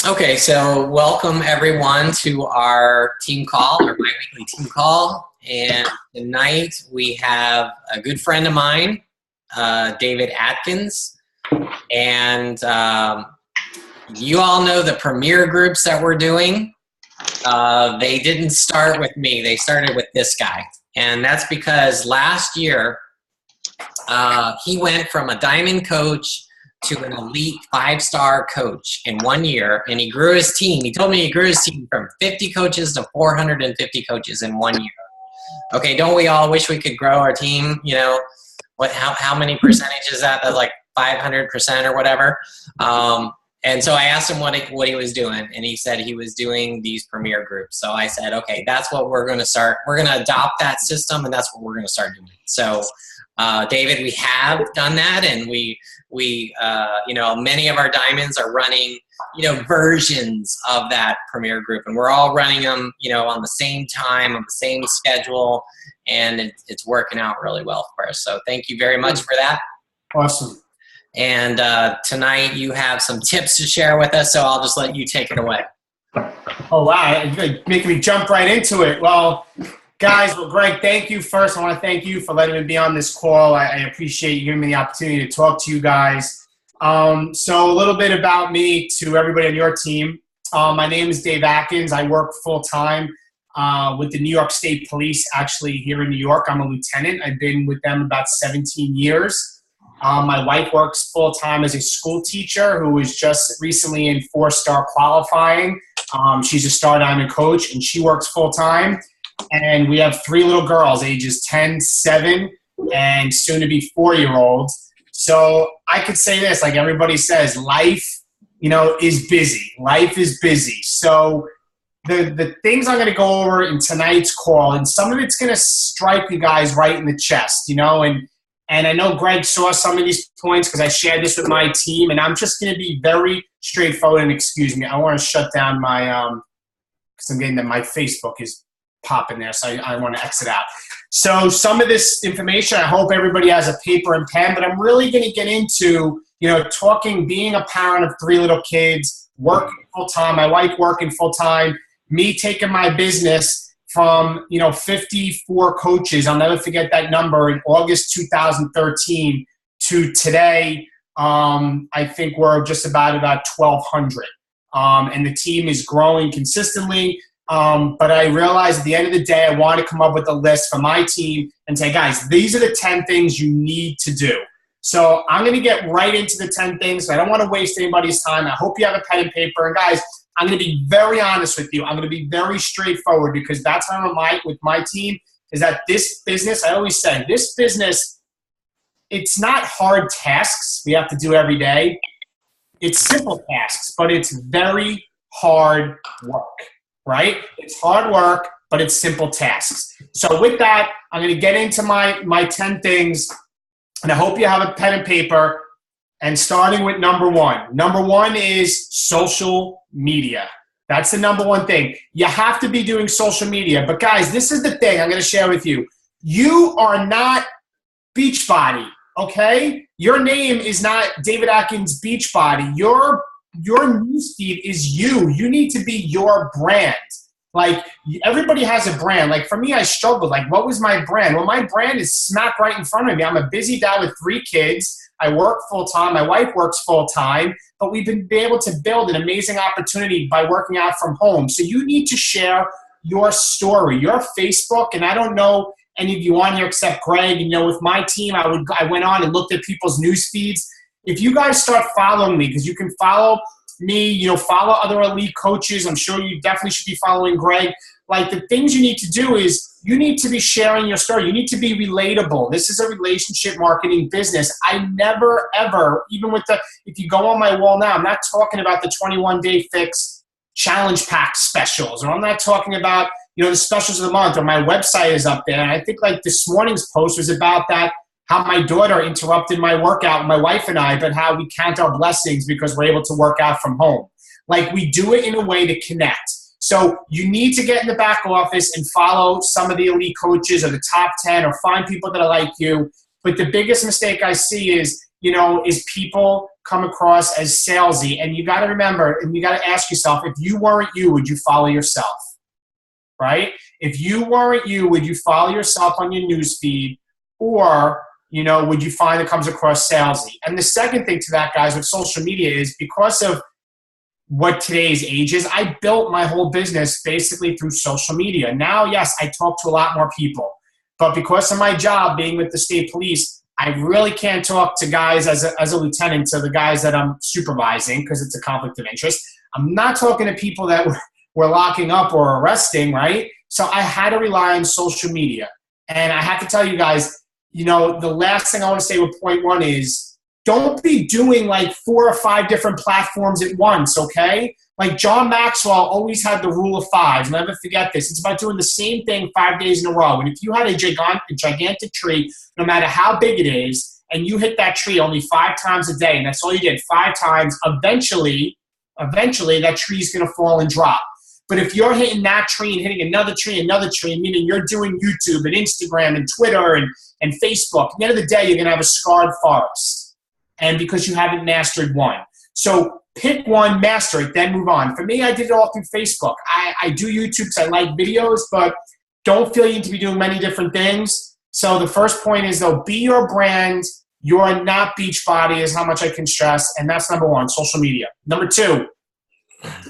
Okay, so welcome everyone to our team call, our bi-weekly team call. And tonight we have a good friend of mine, David Atkins. And you all know the premier groups that we're doing. They didn't start with me, they started with this guy. And that's because last year, he went from a diamond coach to an elite 5-star coach in 1 year, and he grew his team. He told me he grew his team from 50 coaches to 450 coaches in 1 year. Okay, don't we all wish we could grow our team? You know, how many percentage is that? That's like 500% or whatever. And so I asked him what he was doing, and he said he was doing these premier groups. So I said, okay, that's what we're going to start. We're going to adopt that system, and that's what we're going to start doing. So, David, we have done that, and you know, many of our diamonds are running, you know, versions of that premier group, and we're all running them, you know, on the same time, on the same schedule, and it's working out really well for us. So thank you very much for that. Awesome. And tonight you have some tips to share with us, so I'll just let you take it away. Oh, wow. You're making me jump right into it. Well, guys, Greg, thank you first. I want to thank you for letting me be on this call. I appreciate you giving me the opportunity to talk to you guys. So a little bit about me to everybody on your team. My name is Dave Atkins. I work full-time with the New York State Police, actually here in New York. I'm a lieutenant. I've been with them about 17 years. My wife works full-time as a school teacher who was just recently in 4-star qualifying. She's a star diamond coach, and she works full-time. And we have 3 little girls, ages 10, 7, and soon to be 4-year-olds. So I could say this, like everybody says, life, you know, is busy. Life is busy. So the things I'm going to go over in tonight's call, and some of it's going to strike you guys right in the chest, you know, and I know Greg saw some of these points because I shared this with my team, and I'm just going to be very straightforward. And excuse me, I want to shut down my because I'm getting that my Facebook is popping there, so I want to exit out. So some of this information, I hope everybody has a paper and pen, but I'm really going to get into, you know, being a parent of 3 little kids, working full-time, my wife working full-time, me taking my business from, you know, 54 coaches. I'll never forget that number in August 2013 to today. I think we're just about 1,200. And the team is growing consistently. But I realized at the end of the day, I want to come up with a list for my team and say, guys, these are the 10 things you need to do. So I'm going to get right into the 10 things. I don't want to waste anybody's time. I hope you have a pen and paper. And guys, I'm going to be very honest with you. I'm going to be very straightforward because that's how I'm like with my team, is that this business, I always say, this business, it's not hard tasks we have to do every day. It's simple tasks, but it's very hard work, right? It's hard work, but it's simple tasks. So with that, I'm going to get into my 10 things, and I hope you have a pen and paper. And starting with number 1. Number 1 is social media. That's the number 1 thing. You have to be doing social media. But guys, this is the thing I'm going to share with you. You are not Beachbody, okay? Your name is not David Atkins Beachbody. Your newsfeed is you. You need to be your brand. Like, everybody has a brand. Like, for me, I struggled. Like, what was my brand? Well, my brand is smack right in front of me. I'm a busy dad with 3 kids. I work full-time. My wife works full-time. But we've been able to build an amazing opportunity by working out from home. So you need to share your story, your Facebook. And I don't know any of you on here except Greg. You know, with my team, I went on and looked at people's news feeds. If you guys start following me, because you can follow me, you know, follow other elite coaches. I'm sure you definitely should be following Greg. Like, the things you need to do is you need to be sharing your story. You need to be relatable. This is a relationship marketing business. I never, ever, even with if you go on my wall now, I'm not talking about the 21-day fix challenge pack specials, or I'm not talking about, you know, the specials of the month, or my website is up there. And I think like this morning's post was about that, how my daughter interrupted my workout, my wife and I, but how we count our blessings because we're able to work out from home. Like, we do it in a way to connect. So you need to get in the back office and follow some of the elite coaches or the top 10, or find people that are like you. But the biggest mistake I see is, you know, is people come across as salesy. And you got to remember, and you got to ask yourself, if you weren't you, would you follow yourself? Right? If you weren't you, would you follow yourself on your newsfeed, or would you find it comes across salesy? And the second thing to that, guys, with social media is because of what today's age is, I built my whole business basically through social media. Now, yes, I talk to a lot more people, but because of my job being with the state police, I really can't talk to guys as a lieutenant, to the guys that I'm supervising, because it's a conflict of interest. I'm not talking to people that we're locking up or arresting, right? So I had to rely on social media. And I have to tell you guys, the last thing I want to say with point one is, don't be doing like 4 or 5 different platforms at once, okay? Like John Maxwell always had the rule of 5. Never forget this. It's about doing the same thing 5 days in a row. And if you had a gigantic tree, no matter how big it is, and you hit that tree only 5 times a day, and that's all you did, 5 times, eventually that tree is going to fall and drop. But if you're hitting that tree and hitting another tree, meaning you're doing YouTube and Instagram and Twitter and Facebook, at the end of the day, you're going to have a scarred forest. And because you haven't mastered one. So pick one, master it, then move on. For me, I did it all through Facebook. I do YouTube because I like videos, but don't feel you need to be doing many different things. So the first point is, though, be your brand. You're not Beachbody is how much I can stress. And that's number 1, social media. Number 2,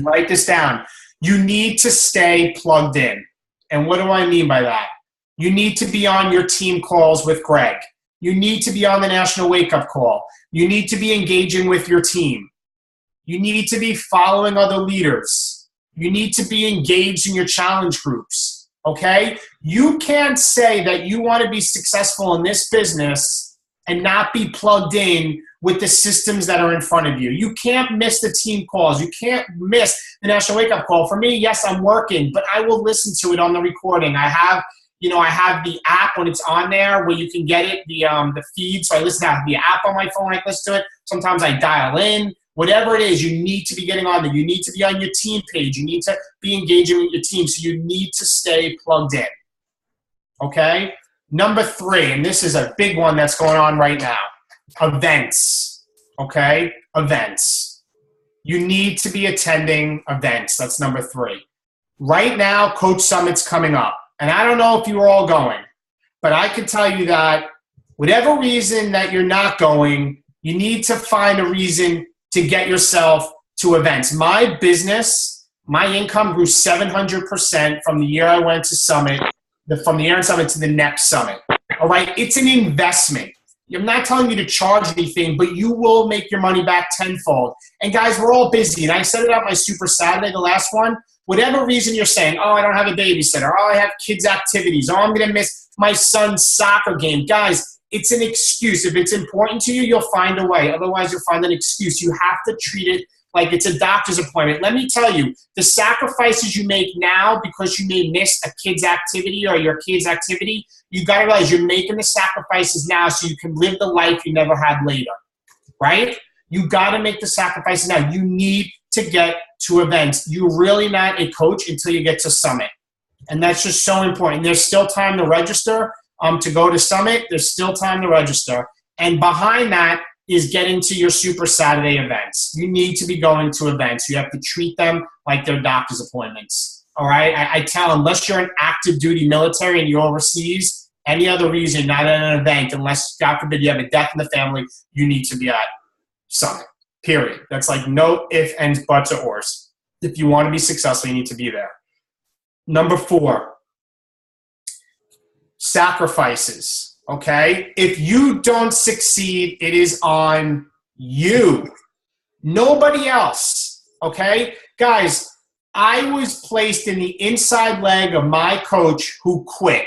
write this down. You need to stay plugged in. And what do I mean by that? You need to be on your team calls with Greg. You need to be on the National Wake Up Call. You need to be engaging with your team. You need to be following other leaders. You need to be engaged in your challenge groups, okay? You can't say that you want to be successful in this business and not be plugged in with the systems that are in front of you. You can't miss the team calls. You can't miss the National Wake Up Call. For me, yes, I'm working, but I will listen to it on the recording. I have the app when it's on there where you can get it, the feed. So I listen to the app on my phone. I listen to it. Sometimes I dial in. Whatever it is, you need to be getting on there. You need to be on your team page. You need to be engaging with your team. So you need to stay plugged in. Okay? Number 3, and this is a big one that's going on right now. Events. Okay? Events. You need to be attending events. That's number 3. Right now, Coach Summit's coming up. And I don't know if you are all going, but I can tell you that whatever reason that you're not going, you need to find a reason to get yourself to events. My business, my income grew 700% from the year I went to Summit, from the year in Summit to the next Summit. All right, it's an investment. I'm not telling you to charge anything, but you will make your money back tenfold. And guys, we're all busy. And I said it on my Super Saturday, the last one. Whatever reason you're saying, oh, I don't have a babysitter, oh, I have kids' activities, oh, I'm going to miss my son's soccer game. Guys, it's an excuse. If it's important to you, you'll find a way. Otherwise, you'll find an excuse. You have to treat it like it's a doctor's appointment. Let me tell you, the sacrifices you make now because you may miss a kid's activity or your kid's activity, you got to realize you're making the sacrifices now so you can live the life you never had later, right? You got to make the sacrifices now. You need to get to events. You're really not a coach until you get to Summit. And that's just so important. There's still time to register to go to Summit. There's still time to register. And behind that is getting to your Super Saturday events. You need to be going to events. You have to treat them like they're doctor's appointments. All right? I tell them, unless you're an active duty military and you're overseas, any other reason, not at an event, unless, God forbid, you have a death in the family, you need to be at Summit. Period. That's like no ifs, ands, buts, or ors. If you want to be successful, you need to be there. Number 4, sacrifices. Okay? If you don't succeed, it is on you. Nobody else. Okay? Guys, I was placed in the inside leg of my coach who quit.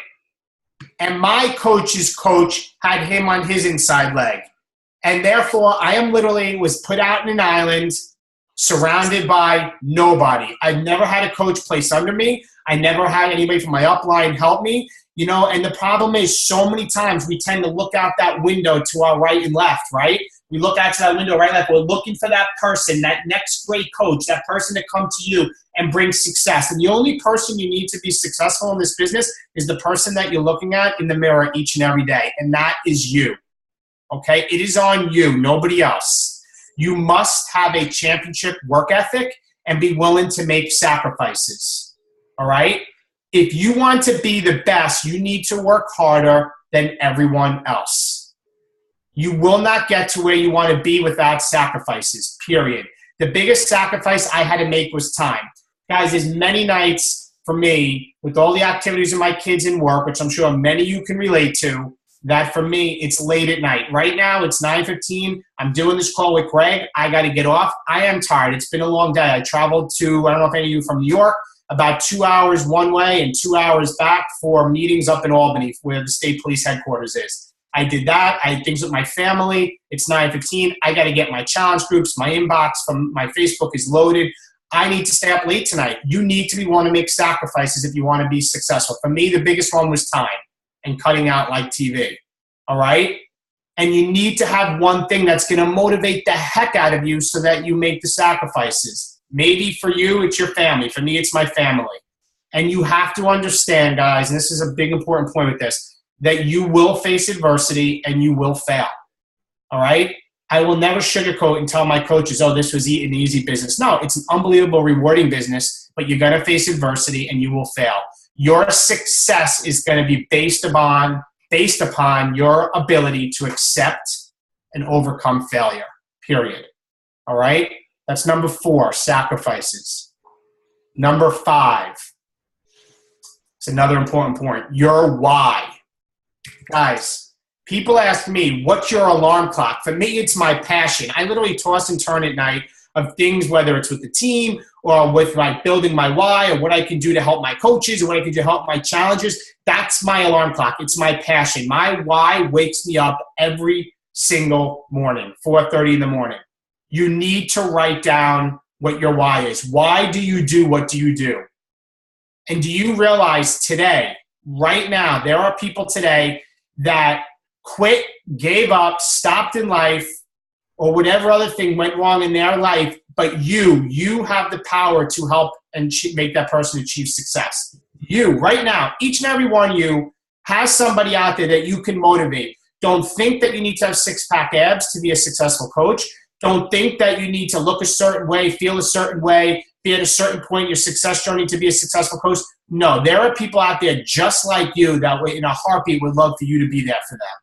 And my coach's coach had him on his inside leg. And therefore, I am literally was put out in an island surrounded by nobody. I've never had a coach place under me. I never had anybody from my upline help me. And the problem is so many times we tend to look out that window to our right and left, right? We look out to that window right and left. We're looking for that person, that next great coach, that person to come to you and bring success. And the only person you need to be successful in this business is the person that you're looking at in the mirror each and every day. And that is you. Okay? It is on you, nobody else. You must have a championship work ethic and be willing to make sacrifices, all right? If you want to be the best, you need to work harder than everyone else. You will not get to where you want to be without sacrifices, period. The biggest sacrifice I had to make was time. Guys, there's many nights for me with all the activities of my kids and work, which I'm sure many of you can relate to, that for me, it's late at night. Right now, it's 9:15. I'm doing this call with Greg. I got to get off. I am tired. It's been a long day. I traveled to, I don't know if any of you from New York, about 2 hours one way and 2 hours back for meetings up in Albany where the state police headquarters is. I did that. I had things with my family. It's 9:15. I got to get my challenge groups. My inbox from my Facebook is loaded. I need to stay up late tonight. You need to want to make sacrifices if you want to be successful. For me, the biggest one was time and cutting out like TV, all right? And you need to have one thing that's going to motivate the heck out of you so that you make the sacrifices. Maybe for you, it's your family. For me, it's my family. And you have to understand, guys, and this is a big important point with this, that you will face adversity and you will fail, all right? I will never sugarcoat and tell my coaches, oh, this was an easy business. No, it's an unbelievable, rewarding business, but you're going to face adversity and you will fail. Your success is going to be based upon your ability to accept and overcome failure, period. All right? That's number 4, sacrifices. Number 5, it's another important point, your why. Guys, people ask me, what's your alarm clock? For me, it's my passion. I literally toss and turn at night of things, whether it's with the team or with like building my why or what I can do to help my coaches or what I can do to help my challenges. That's my alarm clock. It's my passion. My why wakes me up every single morning, 4:30 in the morning. You need to write down what your why is. Why do you do what do you do? And do you realize today, right now, there are people today that quit, gave up, stopped in life, or whatever other thing went wrong in their life, but you have the power to help and make that person achieve success. You, right now, each and every one of you has somebody out there that you can motivate. Don't think that you need to have six-pack abs to be a successful coach. Don't think that you need to look a certain way, feel a certain way, be at a certain point in your success journey to be a successful coach. No, there are people out there just like you that in a heartbeat would love for you to be there for them.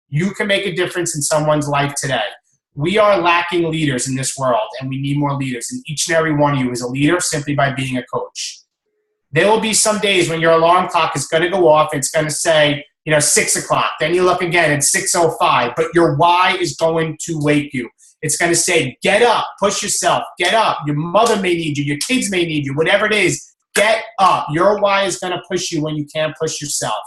You can make a difference in someone's life today. We are lacking leaders in this world, and we need more leaders. And each and every one of you is a leader simply by being a coach. There will be some days when your alarm clock is going to go off. It's going to say, 6 o'clock. Then you look again, it's 6:05. But your why is going to wake you. It's going to say, get up, push yourself, get up. Your mother may need you. Your kids may need you. Whatever it is, get up. Your why is going to push you when you can't push yourself,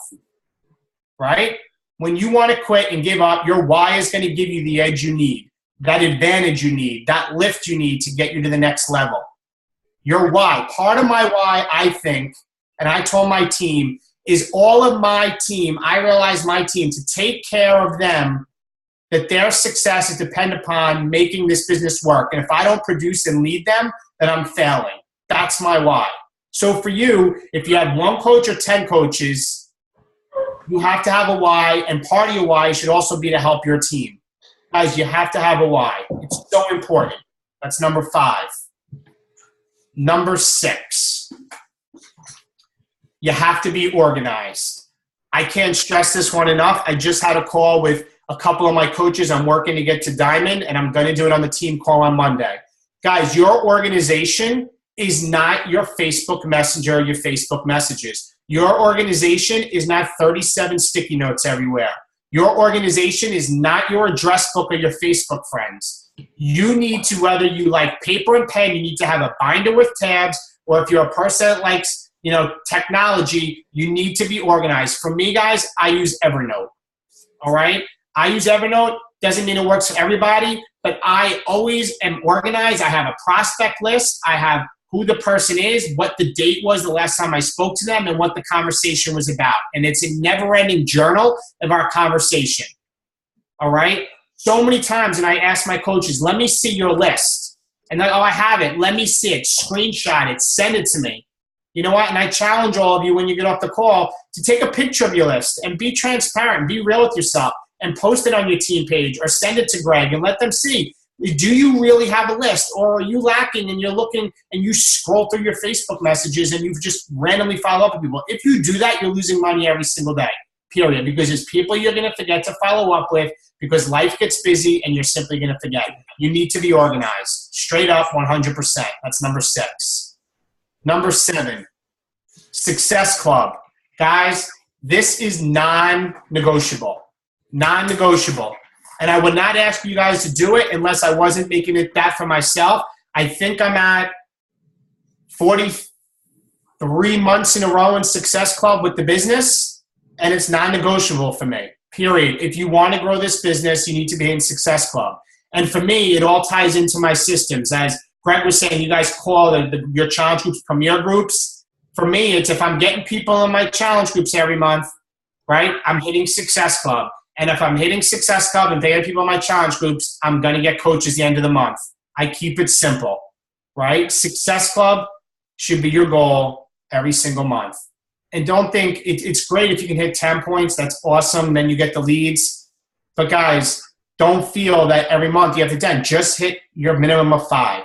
right? When you want to quit and give up, your why is going to give you the edge you need, that advantage you need, that lift you need to get you to the next level. Your why. Part of my why, I think, and I told my team, is all of my team, I realize my team, to take care of them, that their success is dependent upon making this business work. And if I don't produce and lead them, then I'm failing. That's my why. So for you, if you have 1 coach or 10 coaches, you have to have a why, and part of your why should also be to help your team. Guys, you have to have a why. It's so important. That's number 5. Number 6, you have to be organized. I can't stress this one enough. I just had a call with a couple of my coaches. I'm working to get to Diamond, and I'm going to do it on the team call on Monday. Guys, your organization is not your Facebook Messenger, your Facebook messages. Your organization is not 37 sticky notes everywhere. Your organization is not your address book or your Facebook friends. You need to, whether you like paper and pen, you need to have a binder with tabs, or if you're a person that likes, technology, you need to be organized. For me, guys, I use Evernote, all right? I use Evernote. Doesn't mean it works for everybody, but I always am organized. I have a prospect list. I have who the person is, what the date was the last time I spoke to them, and what the conversation was about. And it's a never-ending journal of our conversation, all right? So many times, and I ask my coaches, let me see your list. And they're like, oh, I have it. Let me see it. Screenshot it. Send it to me. You know what? And I challenge all of you when you get off the call to take a picture of your list and be transparent and be real with yourself and post it on your team page or send it to Greg and let them see. Do you really have a list, or are you lacking and you're looking and you scroll through your Facebook messages and you've just randomly follow up with people? If you do that, you're losing money every single day, period, because there's people you're going to forget to follow up with because life gets busy and you're simply going to forget. You need to be organized. Straight up 100%. That's number 6. Number 7, Success Club. Guys, this is non-negotiable. Non-negotiable. And I would not ask you guys to do it unless I wasn't making it that for myself. I think I'm at 43 months in a row in Success Club with the business, and it's non-negotiable for me, period. If you want to grow this business, you need to be in Success Club. And for me, it all ties into my systems. As Greg was saying, you guys call your challenge groups premier groups. For me, it's if I'm getting people in my challenge groups every month, right, I'm hitting Success Club. And if I'm hitting Success Club and paying people in my challenge groups, I'm going to get coaches at the end of the month. I keep it simple, right? Success Club should be your goal every single month. And don't think it's great if you can hit 10 points. That's awesome. Then you get the leads. But guys, don't feel that every month you have to 10. Just hit your minimum of 5.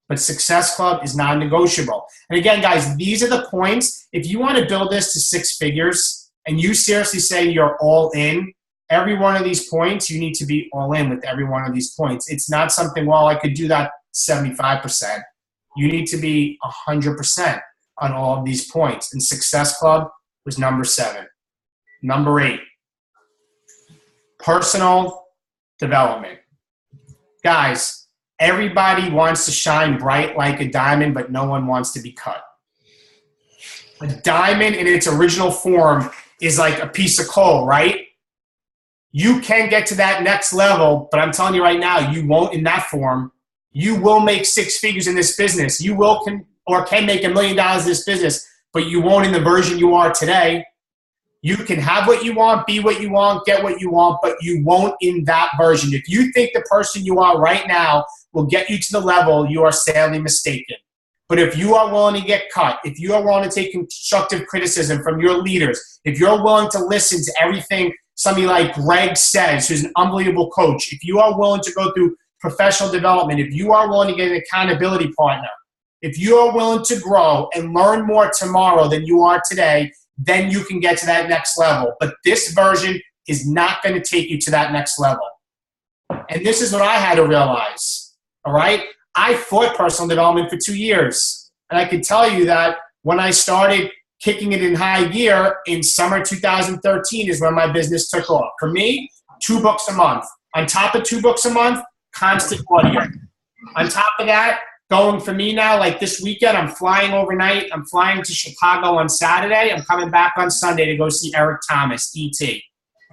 But Success Club is non-negotiable. And again, guys, these are the points. If you want to build this to 6 figures, and you seriously say you're all in, every one of these points, you need to be all in with every one of these points. It's not something, well, I could do that 75%. You need to be 100% on all of these points. And Success Club was number 7. Number 8, personal development. Guys, everybody wants to shine bright like a diamond, but no one wants to be cut. A diamond in its original form is like a piece of coal, right? You can get to that next level, but I'm telling you right now, you won't in that form. You will make 6 figures in this business. You can make $1 million in this business, but you won't in the version you are today. You can have what you want, be what you want, get what you want, but you won't in that version. If you think the person you are right now will get you to the level, you are sadly mistaken. But if you are willing to get cut, if you are willing to take constructive criticism from your leaders, if you're willing to listen to everything somebody like Greg says, who's an unbelievable coach, if you are willing to go through professional development, if you are willing to get an accountability partner, if you are willing to grow and learn more tomorrow than you are today, then you can get to that next level. But this version is not going to take you to that next level. And this is what I had to realize, all right? I fought personal development for 2 years. And I can tell you that when I started kicking it in high gear in summer 2013 is when my business took off. For me, 2 books a month. On top of 2 books a month, constant audio. On top of that, going for me now, like this weekend, I'm flying overnight. I'm flying to Chicago on Saturday. I'm coming back on Sunday to go see Eric Thomas, E.T.,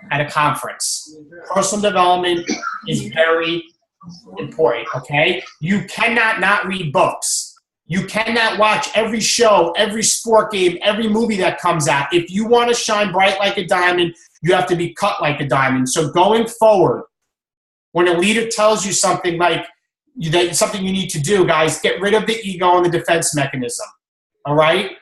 at a conference. Personal development is very important, okay? You cannot not read books. You cannot watch every show, every sport game, every movie that comes out. If you want to shine bright like a diamond, you have to be cut like a diamond. So going forward, when a leader tells you something like that, something you need to do, guys, get rid of the ego and the defense mechanism, all right?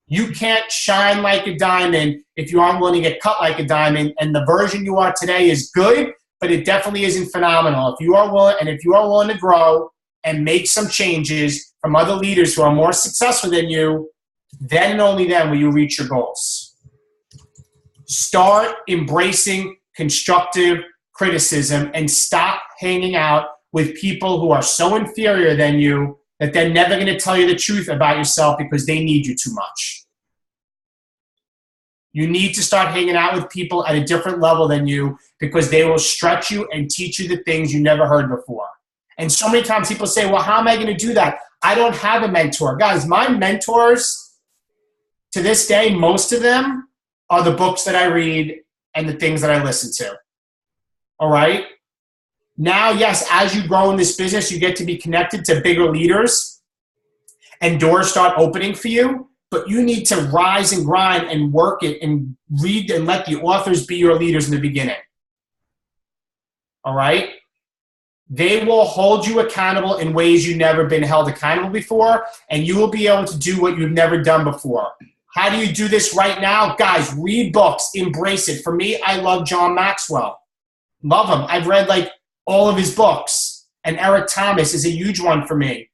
You can't shine like a diamond if you aren't willing to get cut like a diamond, and the version you are today is good, but it definitely isn't phenomenal. If you are willing to grow and make some changes from other leaders who are more successful than you, then and only then will you reach your goals. Start embracing constructive criticism and stop hanging out with people who are so inferior than you that they're never going to tell you the truth about yourself because they need you too much. You need to start hanging out with people at a different level than you because they will stretch you and teach you the things you never heard before. And so many times people say, well, how am I going to do that? I don't have a mentor. Guys, my mentors to this day, most of them are the books that I read and the things that I listen to. All right? Now, yes, as you grow in this business, you get to be connected to bigger leaders and doors start opening for you, but you need to rise and grind and work it and read and let the authors be your leaders in the beginning. All right? They will hold you accountable in ways you've never been held accountable before, and you will be able to do what you've never done before. How do you do this right now? Guys, read books, embrace it. For me, I love John Maxwell. Love him. I've read like all of his books. and Eric Thomas is a huge one for me.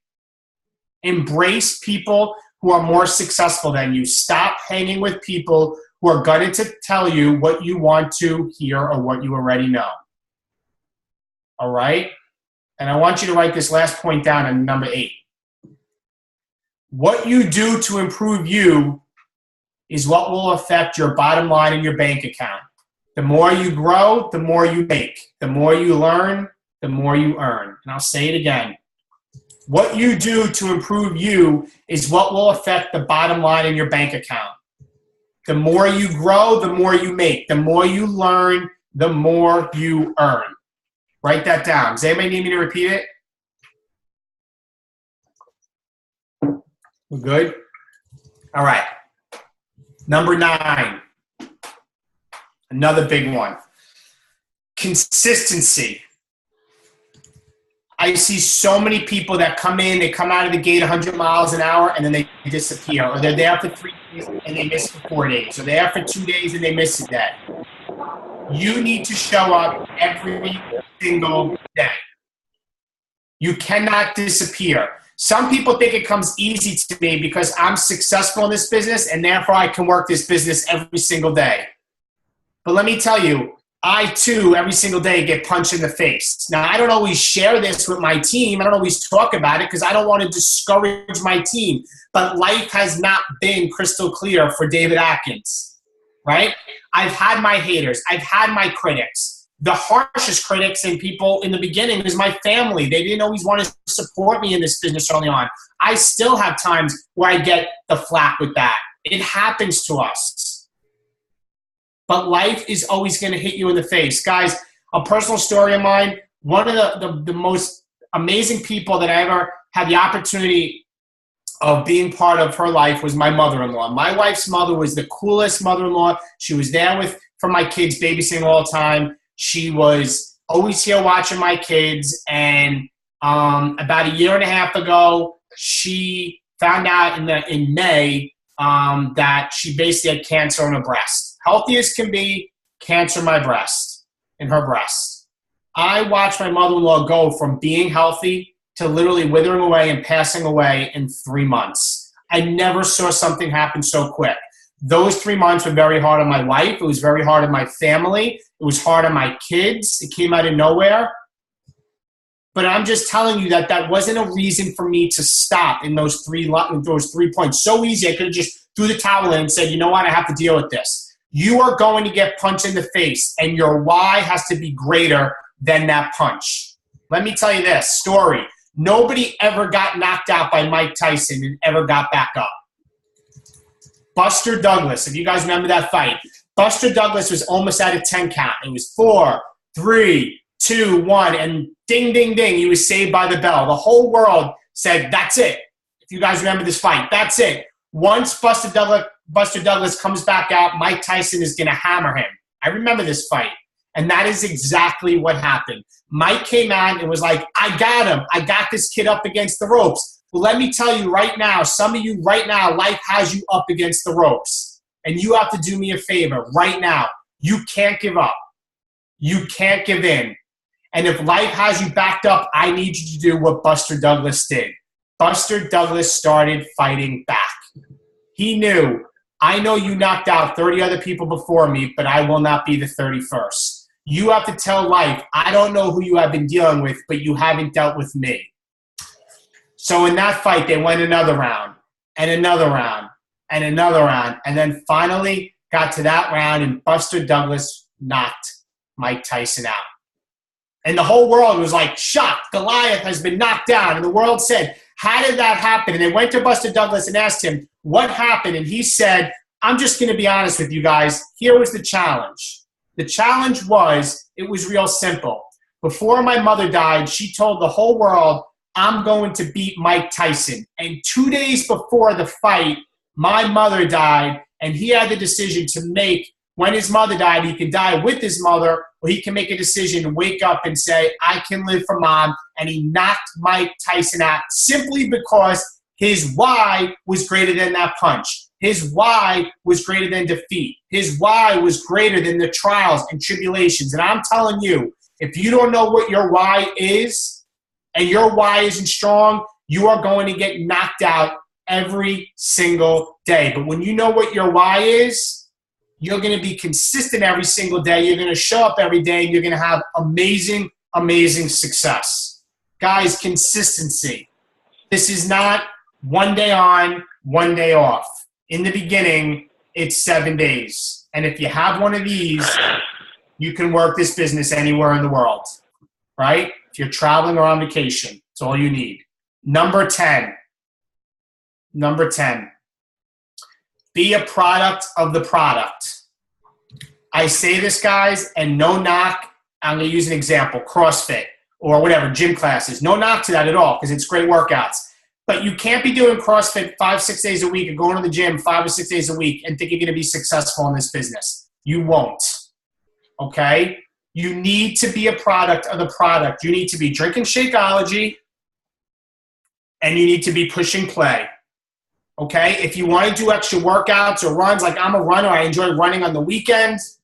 Embrace people who are more successful than you. Stop hanging with people who are going to tell you what you want to hear or what you already know. All right? And I want you to write this last point down on number 8. What you do to improve you is what will affect your bottom line in your bank account. The more you grow, the more you make. The more you learn, the more you earn. And I'll say it again. What you do to improve you is what will affect the bottom line in your bank account. The more you grow, the more you make. The more you learn, the more you earn. Write that down. Does anybody need me to repeat it? We're good? All right. Number 9. Another big one. Consistency. I see so many people that come in, they come out of the gate 100 miles an hour, and then they disappear. Or they're there for 3 days, and they miss for 4 days. Or they're there for 2 days, and they miss a day. You need to show up every single day. You cannot disappear. Some people think it comes easy to me because I'm successful in this business, and therefore I can work this business every single day. But let me tell you, I, too, every single day get punched in the face. Now, I don't always share this with my team. I don't always talk about it because I don't want to discourage my team. But life has not been crystal clear for David Atkins, right? I've had my haters. I've had my critics. The harshest critics and people in the beginning is my family. They didn't always want to support me in this business early on. I still have times where I get the flack with that. It happens to us. But life is always going to hit you in the face. Guys, a personal story of mine, one of the most amazing people that I ever had the opportunity of being part of her life was my mother-in-law. My wife's mother was the coolest mother-in-law. She was there for my kids, babysitting all the time. She was always here watching my kids. And about a year and a half ago, she found out in May that she basically had cancer in her breast. Healthy as can be, cancer in her breast. I watched my mother-in-law go from being healthy to literally withering away and passing away in 3 months. I never saw something happen so quick. Those 3 months were very hard on my wife. It was very hard on my family. It was hard on my kids. It came out of nowhere. But I'm just telling you that wasn't a reason for me to stop in those 3 points. So easy, I could have just threw the towel in and said, you know what, I have to deal with this. You are going to get punched in the face, and your why has to be greater than that punch. Let me tell you this story. Nobody ever got knocked out by Mike Tyson and ever got back up. Buster Douglas, if you guys remember that fight, Buster Douglas was almost at a 10 count. It was 4, 3, 2, 1, and ding, ding, ding, he was saved by the bell. The whole world said, that's it. If you guys remember this fight, that's it. Once Buster Douglas comes back out, Mike Tyson is going to hammer him. I remember this fight. And that is exactly what happened. Mike came out and was like, I got him. I got this kid up against the ropes. Well, let me tell you right now, some of you right now, life has you up against the ropes. And you have to do me a favor right now. You can't give up. You can't give in. And if life has you backed up, I need you to do what Buster Douglas did. Buster Douglas started fighting back. He knew, I know you knocked out 30 other people before me, but I will not be the 31st. You have to tell life, I don't know who you have been dealing with, but you haven't dealt with me. So in that fight, they went another round, and another round, and another round, and then finally got to that round, and Buster Douglas knocked Mike Tyson out. And the whole world was like, shocked. Goliath has been knocked down. And the world said, how did that happen? And they went to Buster Douglas and asked him, what happened? And he said, I'm just going to be honest with you guys. Here was the challenge. The challenge was, it was real simple. Before my mother died, she told the whole world, I'm going to beat Mike Tyson. And 2 days before the fight, my mother died, and he had the decision to make, when his mother died, he could die with his mother, or he can make a decision to wake up and say, I can live for mom. And he knocked Mike Tyson out simply because his why was greater than that punch. His why was greater than defeat. His why was greater than the trials and tribulations. And I'm telling you, if you don't know what your why is, and your why isn't strong, you are going to get knocked out every single day. But when you know what your why is, you're going to be consistent every single day. You're going to show up every day, and you're going to have amazing, amazing success. Guys, consistency. This is not one day on, one day off. In the beginning, it's 7 days. And if you have one of these, you can work this business anywhere in the world, right? If you're traveling or on vacation, it's all you need. Number 10, be a product of the product. I say this, guys, and no knock. I'm going to use an example, CrossFit or whatever, gym classes. No knock to that at all because it's great workouts. But you can't be doing CrossFit 5-6 days a week and going to the gym 5 or 6 days a week and think you're going to be successful in this business. You won't, okay? You need to be a product of the product. You need to be drinking Shakeology, and you need to be pushing play, okay? If you want to do extra workouts or runs, like I'm a runner, I enjoy running on the weekends.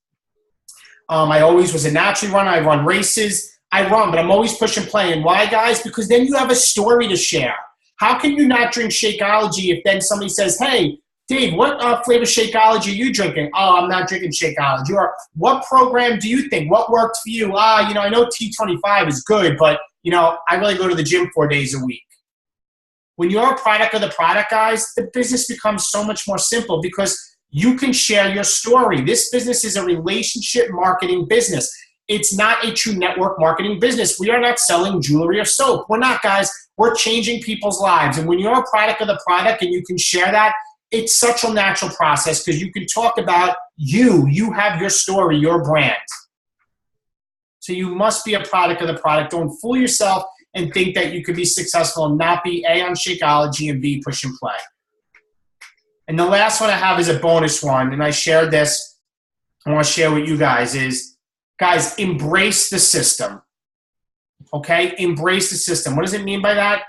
I always was a natural runner. I run races. I run, but I'm always pushing play. And why, guys? Because then you have a story to share. How can you not drink Shakeology if then somebody says, hey, Dave, what flavor Shakeology are you drinking? Oh, I'm not drinking Shakeology. Or what program do you think? What worked for you? I know T25 is good, but, I really go to the gym 4 days a week. When you're a product of the product, guys, the business becomes so much more simple because you can share your story. This business is a relationship marketing business. It's not a true network marketing business. We are not selling jewelry or soap. We're not, guys. We're changing people's lives. And when you're a product of the product and you can share that, it's such a natural process because you can talk about you. You have your story, your brand. So you must be a product of the product. Don't fool yourself and think that you could be successful and not be A, on Shakeology, and B, push and play. And the last one I have is a bonus one, and I shared this. I want to share with you guys is, guys, embrace the system. Okay? Embrace the system. What does it mean by that?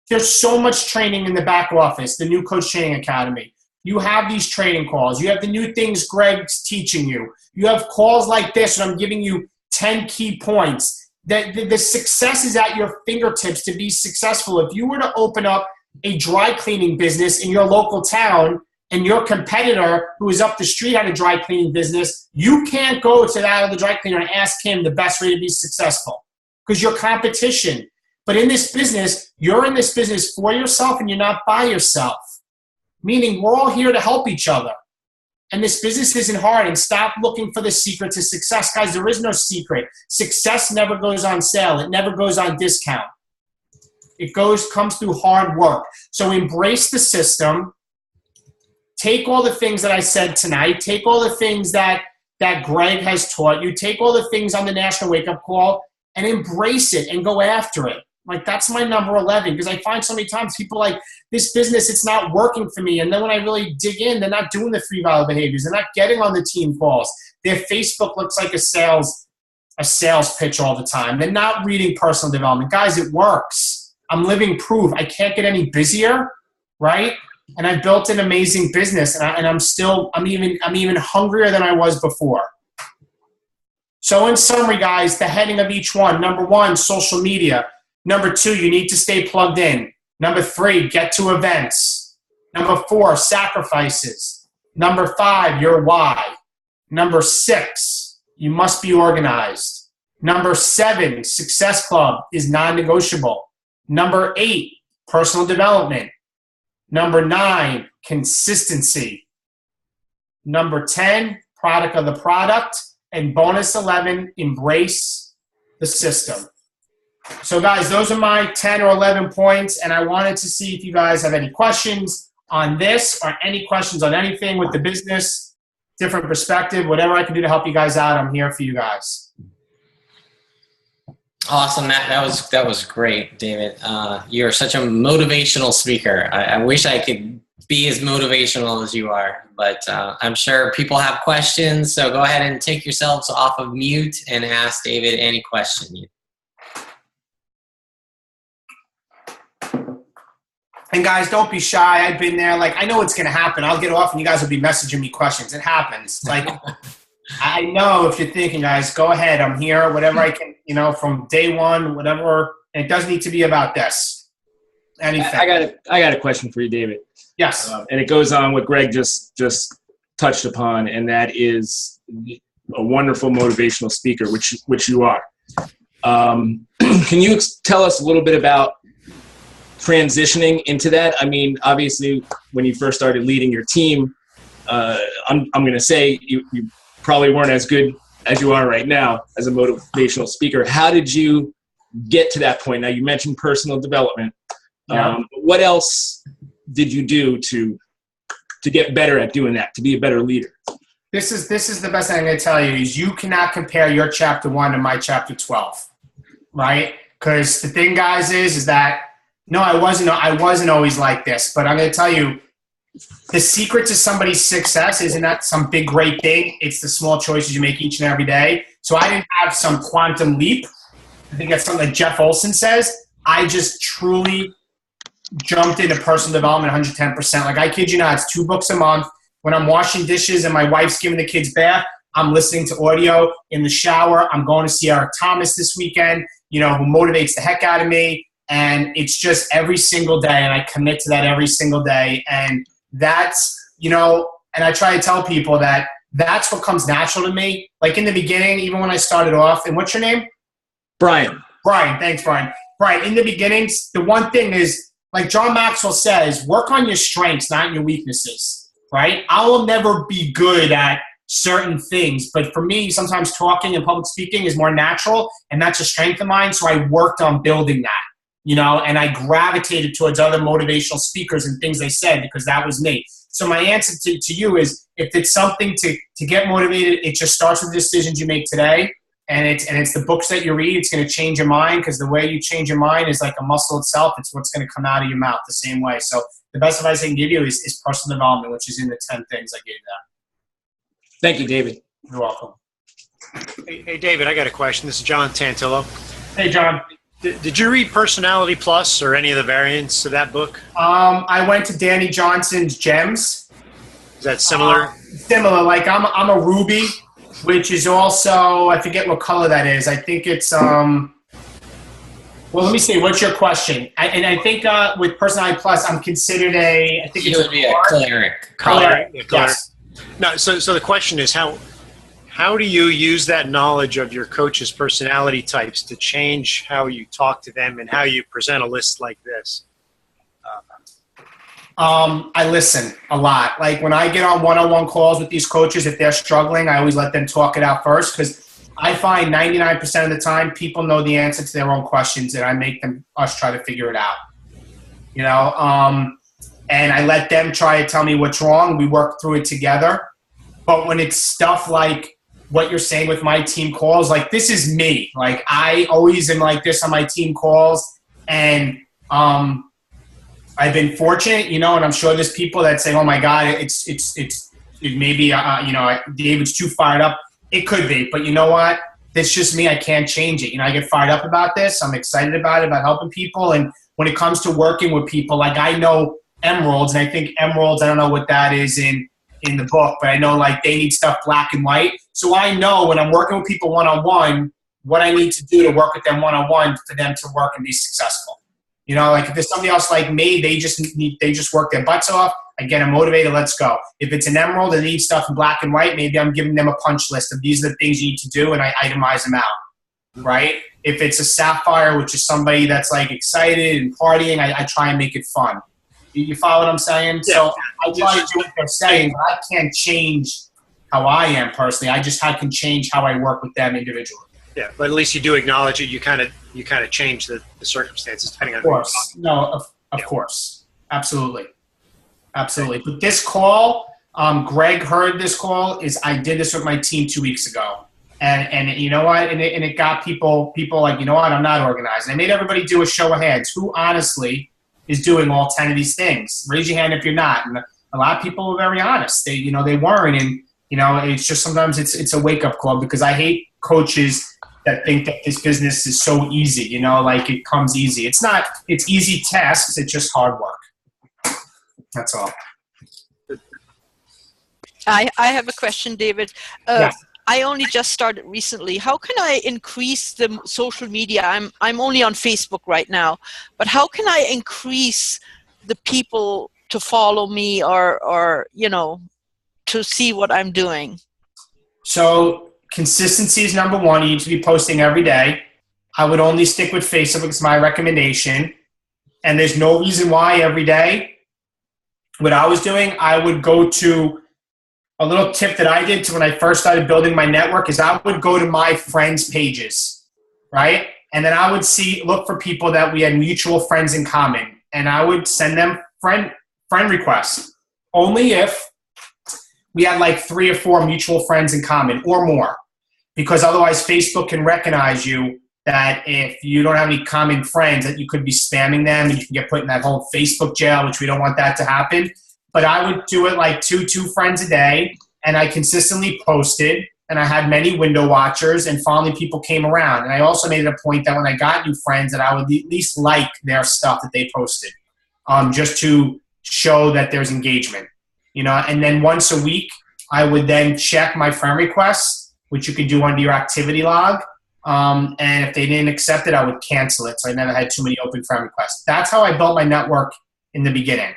There's so much training in the back office, the new Coach Training Academy. You have these training calls. You have the new things Greg's teaching you. You have calls like this, and I'm giving you 10 key points. The success is at your fingertips to be successful. If you were to open up a dry cleaning business in your local town and your competitor who is up the street had a dry cleaning business, you can't go to that other dry cleaner and ask him the best way to be successful because you're competition. But in this business, you're in this business for yourself and you're not by yourself, meaning we're all here to help each other. And this business isn't hard, and stop looking for the secret to success. Guys, there is no secret. Success never goes on sale. It never goes on discount. It comes through hard work. So embrace the system. Take all the things that I said tonight. Take all the things that Greg has taught you. Take all the things on the National Wake Up Call and embrace it and go after it. Like, that's my number 11 because I find so many times people like, this business, it's not working for me. And then when I really dig in, they're not doing the 3 value behaviors. They're not getting on the team calls. Their Facebook looks like a sales pitch all the time. They're not reading personal development. Guys, it works. I'm living proof. I can't get any busier, right? And I've built an amazing business, and I'm even hungrier than I was before. So in summary, guys, the heading of each one: number 1, social media. Number 2, you need to stay plugged in. Number 3, get to events. Number 4, sacrifices. Number 5, your why. Number 6, you must be organized. Number 7, Success Club is non-negotiable. Number 8, personal development. Number 9, consistency. Number 10, product of the product. And bonus 11, embrace the system. So, guys, those are my 10 or 11 points, and I wanted to see if you guys have any questions on this or any questions on anything with the business, different perspective, whatever I can do to help you guys out. I'm here for you guys. Awesome, Matt. That was great, David. You're such a motivational speaker. I wish I could be as motivational as you are, but I'm sure people have questions, so go ahead and take yourselves off of mute and ask David any question. And guys, don't be shy. I've been there. Like, I know it's going to happen. I'll get off and you guys will be messaging me questions. It happens. Like, I know if you're thinking, guys, go ahead. I'm here. Whatever I can, from day one, whatever And it doesn't need to be about this. Anything. I got a question for you, David. Yes. And it goes on what Greg just touched upon, and that is a wonderful motivational speaker, which you are. Can you tell us a little bit about transitioning into that? I mean, obviously, when you first started leading your team, I'm going to say you probably weren't as good as you are right now as a motivational speaker. How did you get to that point? Now, you mentioned personal development. Yeah. What else did you do to get better at doing that, to be a better leader? This is the best thing I'm going to tell you is you cannot compare your chapter 1 to my chapter 12, right? Because the thing, guys, is that no, I wasn't always like this, but I'm going to tell you, the secret to somebody's success isn't that some big great thing. It's the small choices you make each and every day. So I didn't have some quantum leap. I think that's something that Jeff Olson says. I just truly jumped into personal development 110%. Like, I kid you not, it's 2 books a month. When I'm washing dishes and my wife's giving the kids bath, I'm listening to audio. In the shower, I'm going to see Eric Thomas this weekend, who motivates the heck out of me. And it's just every single day, and I commit to that every single day. And that's, and I try to tell people that that's what comes natural to me. Like in the beginning, even when I started off, and what's your name? Brian. Brian, thanks, Brian. Brian, in the beginnings, the one thing is, like John Maxwell says, work on your strengths, not your weaknesses, right? I will never be good at certain things, but for me, sometimes talking and public speaking is more natural, and that's a strength of mine, so I worked on building that. And I gravitated towards other motivational speakers and things they said because that was me. So my answer to you is, if it's something to get motivated, it just starts with the decisions you make today, and it's the books that you read. It's going to change your mind, because the way you change your mind is like a muscle itself. It's what's going to come out of your mouth the same way. So the best advice I can give you is personal development, which is in the 10 things I gave that. Thank you, David. You're welcome. Hey, David, I got a question. This is John Tantillo. Hey, John. Did you read Personality Plus or any of the variants of that book? I went to Danny Johnson's Gems. Is that similar? Similar. Like I'm a Ruby, which is also, I forget what color that is. I think it's well, let me see. What's your question? I think with Personality Plus, I'm considered I think You would be a cleric. Cleric. Yes. No. So the question is, how do you use that knowledge of your coach's personality types to change how you talk to them and how you present a list like this? I listen a lot. Like when I get on one-on-one calls with these coaches, if they're struggling, I always let them talk it out first, because I find 99% of the time people know the answer to their own questions, and I make us try to figure it out. And I let them try to tell me what's wrong. We work through it together. But when it's stuff like what you're saying with my team calls, like this is me. Like I always am like this on my team calls, and I've been fortunate, and I'm sure there's people that say, "Oh my God, it maybe David's too fired up." It could be, but you know what? It's just me. I can't change it. I get fired up about this. I'm excited about it, about helping people, and when it comes to working with people, like I know emeralds, and I think emeralds. I don't know what that is in the book, but I know like they need stuff black and white. So I know when I'm working with people one-on-one, what I need to do to work with them one-on-one for them to work and be successful. Like if there's somebody else like me, they just work their butts off. I get them motivated. Let's go. If it's an emerald and they need stuff in black and white, maybe I'm giving them a punch list of these are the things you need to do, and I itemize them out. Right? If it's a sapphire, which is somebody that's like excited and partying, I try and make it fun. You follow what I'm saying? Yeah. So I try to do what they're saying, but I can't change how I am personally. I can change how I work with them individually. Yeah, but at least you do acknowledge it. You kind of change the circumstances depending on. Of course, of course, absolutely. But this call, Greg heard this call. I did this with my team 2 weeks ago, and you know what? And it got people like, you know what? I'm not organized. And I made everybody do a show of hands. Who honestly is doing all 10 of these things? Raise your hand if you're not. And a lot of people were very honest. They weren't. And, it's just sometimes it's a wake-up call, because I hate coaches that think that this business is so easy, like it comes easy. It's not. It's easy tasks. It's just hard work. That's all. I have a question, David. Yes. I only just started recently. How can I increase the social media? I'm only on Facebook right now, but how can I increase the people to follow me or to see what I'm doing? So consistency is number one. You need to be posting every day. I would only stick with Facebook. It's my recommendation. And there's no reason why every day. What I was doing, I would go to a little tip that I did to when I first started building my network is I would go to my friends' pages, right? And then I would look for people that we had mutual friends in common. And I would send them friend requests. Only if we had like 3 or 4 mutual friends in common or more. Because otherwise Facebook can recognize you that if you don't have any common friends that you could be spamming them and you can get put in that whole Facebook jail, which we don't want that to happen. But I would do it like two friends a day, and I consistently posted, and I had many window watchers, and finally people came around. And I also made it a point that when I got new friends that I would at least like their stuff that they posted, just to show that there's engagement. And then once a week, I would then check my friend requests, which you could do under your activity log. And if they didn't accept it, I would cancel it. So I never had too many open friend requests. That's how I built my network in the beginning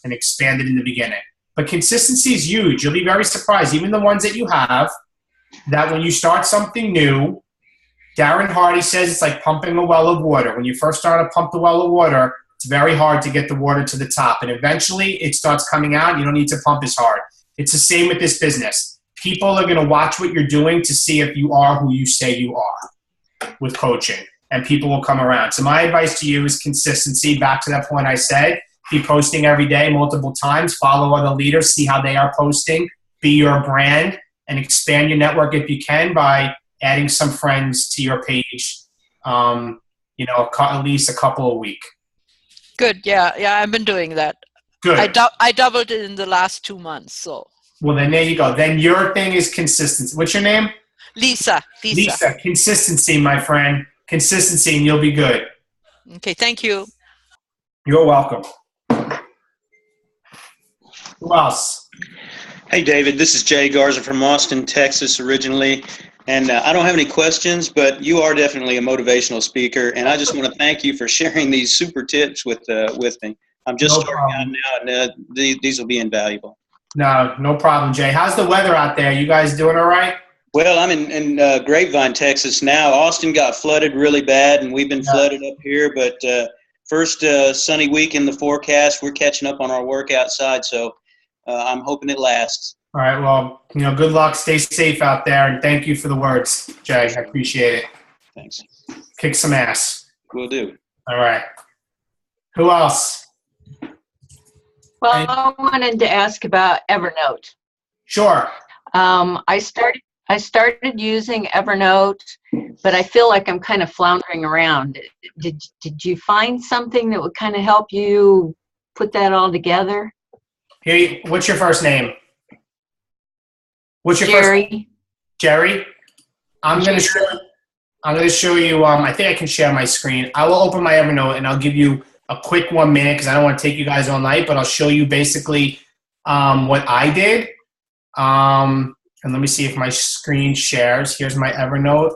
and expanded in the beginning. But consistency is huge. You'll be very surprised. Even the ones that you have, that when you start something new, Darren Hardy says it's like pumping a well of water. When you first start to pump the well of water, it's very hard to get the water to the top. And eventually it starts coming out. You don't need to pump as hard. It's the same with this business. People are going to watch what you're doing to see if you are who you say you are with coaching. And people will come around. So my advice to you is consistency. Back to that point I said, be posting every day, multiple times. Follow other leaders. See how they are posting. Be your brand. And expand your network if you can by adding some friends to your page, at least a couple a week. Good. Yeah, I've been doing that. Good. I doubled it in the last 2 months. So. Well, then there you go. Then your thing is consistency. What's your name? Lisa. Lisa. Consistency, my friend. Consistency, and you'll be good. Okay. Thank you. You're welcome. Who else? Hey, David, this is Jay Garza from Austin, Texas, originally. And I don't have any questions, but you are definitely a motivational speaker. And I just want to thank you for sharing these super tips with me. I'm just starting out now, and these will be invaluable. No problem, Jay. How's the weather out there? You guys doing all right? Well, I'm in Grapevine, Texas now. Austin got flooded really bad, and we've been flooded up here. But first sunny week in the forecast. We're catching up on our work outside, so I'm hoping it lasts. All right. Well, good luck. Stay safe out there, and thank you for the words, Jay. I appreciate it. Thanks. Kick some ass. Will do. All right. Who else? Well, I wanted to ask about Evernote. Sure. I started using Evernote, but I feel like I'm kind of floundering around. Did you find something that would kind of help you put that all together? Hey, what's your first name? What's your Jerry. first name? Jerry. I'm going to show you. I think I can share my screen. I will open my Evernote and I'll give you a quick 1 minute because I don't want to take you guys all night, but I'll show you basically what I did. And let me see if my screen shares. Here's my Evernote.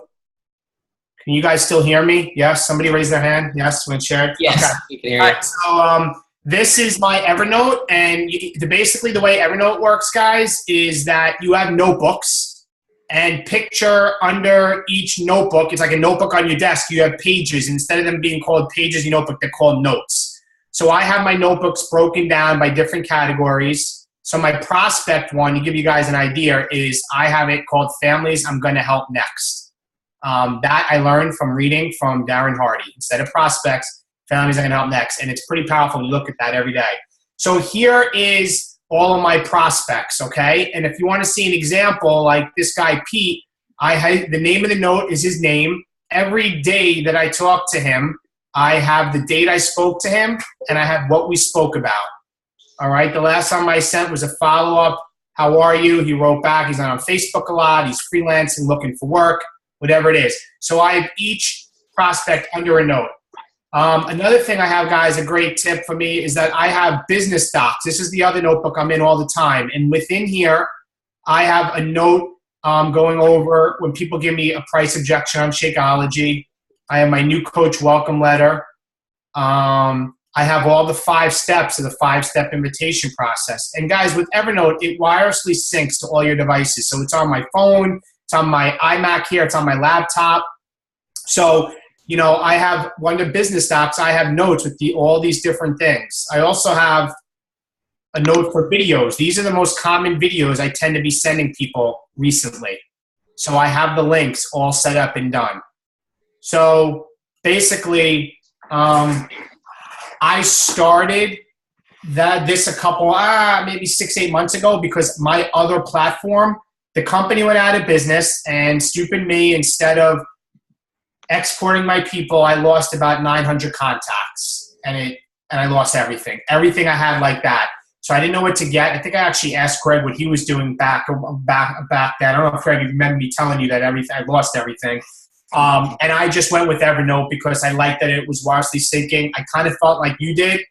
Can you guys still hear me? Yes. Somebody raise their hand. Yes. When shared. Yes. Okay. We can hear you. All right, so this is my Evernote, and basically the way Evernote works, guys, is that you have notebooks, and picture under each notebook, it's like a notebook on your desk, you have pages. Instead of them being called pages in your notebook, they're called notes. So I have my notebooks broken down by different categories. So my prospect one, to give you guys an idea, is I have it called Families I'm Going to Help Next. That I learned from reading from Darren Hardy. Instead of prospects, Families I'm going to help next. And it's pretty powerful. You look at that every day. So here is all of my prospects, okay? And if you want to see an example, like this guy, Pete, the name of the note is his name. Every day that I talk to him, I have the date I spoke to him, and I have what we spoke about. All right? The last time I sent was a follow-up. How are you? He wrote back. He's not on Facebook a lot. He's freelancing, looking for work, whatever it is. So I have each prospect under a note. Another thing I have, guys, a great tip for me is that I have business docs. This is the other notebook I'm in all the time. And within here, I have a note going over when people give me a price objection on Shakeology. I have my new coach welcome letter. I have all the 5 steps of the 5-step invitation process. And guys, with Evernote, it wirelessly syncs to all your devices. So it's on my phone, it's on my iMac here, it's on my laptop. So, you know, I have one of the business docs, I have notes with all these different things. I also have a note for videos. These are the most common videos I tend to be sending people recently. So I have the links all set up and done. So basically, I started this a couple, maybe 6-8 months ago because my other platform, the company went out of business, and stupid me, instead of exporting my people, I lost about 900 contacts, and I lost everything. Everything I had like that. So I didn't know what to get. I think I actually asked Greg what he was doing back then. I don't know if Greg, you remember me telling you that I lost everything. And I just went with Evernote because I liked that it was wirelessly syncing. I kind of felt like you did.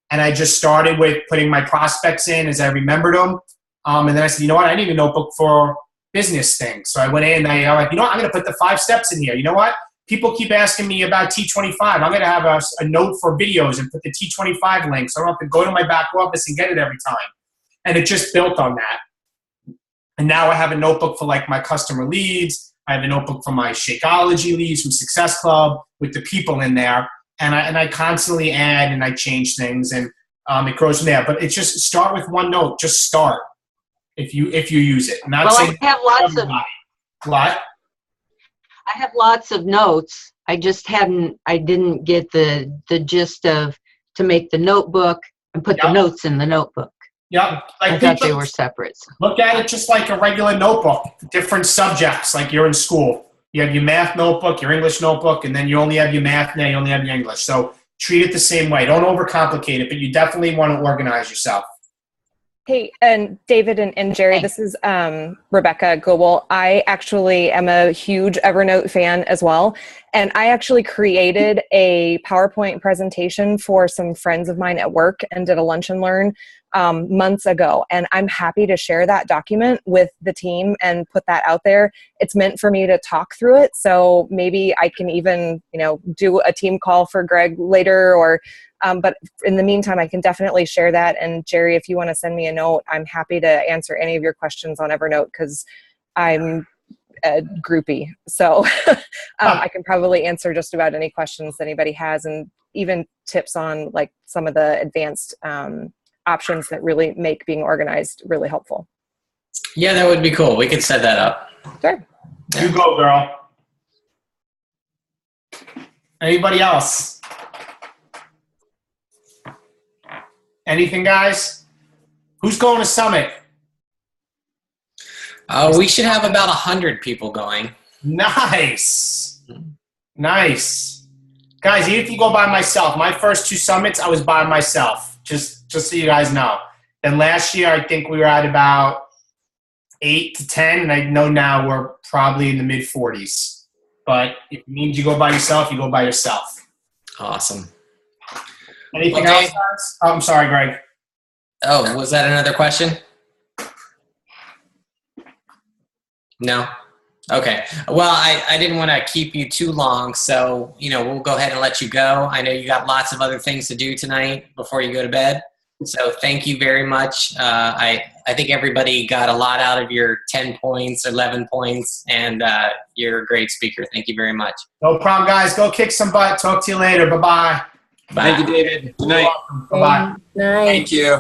And I just started with putting my prospects in as I remembered them. And then I said, you know what? I need a notebook for business things. So I went in and I'm like, you know what? I'm going to put the 5 steps in here. You know what? People keep asking me about T25. I'm going to have a note for videos and put the T25 link so I don't have to go to my back office and get it every time. And it just built on that. And now I have a notebook for like my customer leads. I have a notebook for my Shakeology leads from Success Club with the people in there. And I constantly add and I change things, and it grows from there. But it's just start with one note. Just start if you use it. Not Well, I have lots of what? I have lots of notes. I didn't get the gist of to make the notebook and put the notes in the notebook. Yep. I thought they were separate. Look at it just like a regular notebook, different subjects, like you're in school. You have your math notebook, your English notebook, and then you only have your math now, you only have your English. So treat it the same way. Don't overcomplicate it, but you definitely want to organize yourself. Hey, and David and Jerry, this is Rebecca Goebel. I actually am a huge Evernote fan as well. And I actually created a PowerPoint presentation for some friends of mine at work and did a lunch and learn months ago. And I'm happy to share that document with the team and put that out there. It's meant for me to talk through it. So maybe I can even, do a team call for Greg later, or but in the meantime, I can definitely share that. And Jerry, if you want to send me a note, I'm happy to answer any of your questions on Evernote because I'm a groupie. So I can probably answer just about any questions anybody has, and even tips on like some of the advanced options that really make being organized really helpful. Yeah, that would be cool. We could set that up. Sure. Yeah. You go, girl. Anybody else? Anything, guys? Who's going to Summit? We should have about 100 people going. Nice. Nice. Guys, even if you go by myself, my first 2 summits, I was by myself, just so you guys know. And last year, I think we were at about 8 to 10, and I know now we're probably in the mid-40s. But if it means you go by yourself, you go by yourself. Awesome. Anything else, guys? Oh, I'm sorry, Greg. Oh, was that another question? No? Okay. Well, I didn't want to keep you too long, so, we'll go ahead and let you go. I know you got lots of other things to do tonight before you go to bed. So thank you very much. I think everybody got a lot out of your 10 points, 11 points, and you're a great speaker. Thank you very much. No problem, guys. Go kick some butt. Talk to you later. Bye-bye. Bye. Thank you, David. Good night. Bye-bye. Night. Thank you.